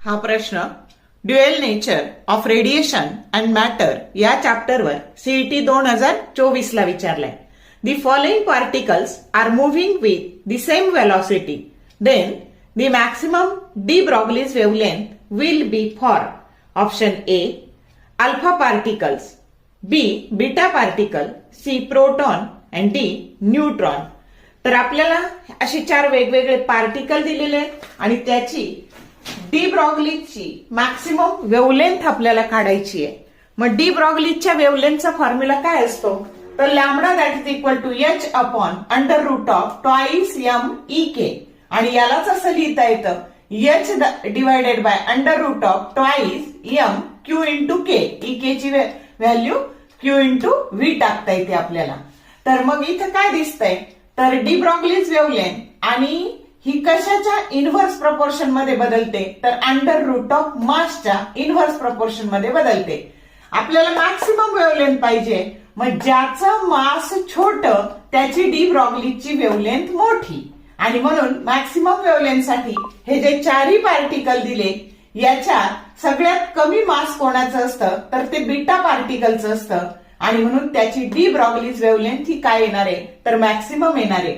हा प्रश्न dual nature of radiation and matter या चॅप्टरवर सीईटी 2024 ला विचारलाय. The following particles are moving with the same velocity, then the maximum de Broglie's wavelength will be for option A alpha particles, B beta particle, C proton and D neutron. तर आपल्याला असे 4 वेगवेगळे particle दिलेले आहेत आणि त्याची D ब्रॉग्लीजची maximum wavelength आपल्याला काढायची आहे. मग डी ब्रॉग्लीजच्या वेवलेंथचा फॉर्म्युला काय असतो, तर lambda that is equal to h upon under root of twice m e k, आणि यालाच असं लिहिता येतं h divided by under root of twice m q into k. E k ची व्हॅल्यू क्यू इंटू व्ही टाकता येते आपल्याला. तर मग इथं काय दिसतंय, तर डी ब्रॉग्लीज वेवलेंथ आणि ही कशाच्या इनव्हर्स प्रपोर्शन मध्ये बदलते, तर अंडर रूट ऑफ मासच्या इनव्हर्स प्रपोर्शन मध्ये बदलते. आपल्याला मॅक्सिमम वेवलेंथ पाहिजे, मग ज्याचं मास छोटं त्याची डी ब्रॉग्लीजची वेवलेंथ मोठी, आणि म्हणून मॅक्सिमम वेवलेंथसाठी हे जे 4ही पार्टिकल दिले याच्यात सगळ्यात कमी मास कोणाचं असतं, तर ते बीटा पार्टिकलचं असतं, आणि म्हणून त्याची डी ब्रॉग्लीज वेवलेंथ ही काय येणार आहे, तर मॅक्सिमम येणार आहे.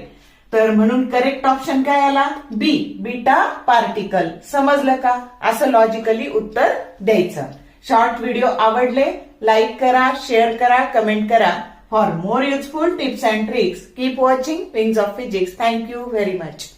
तर म्हणून करेक्ट ऑप्शन काय आला, बी बीटा पार्टिकल. समजलं का, असं लॉजिकली उत्तर द्यायचं. शॉर्ट व्हिडिओ आवडले लाईक करा, शेअर करा, कमेंट करा. For more useful tips and tricks keep watching wings of physics. Thank you very much.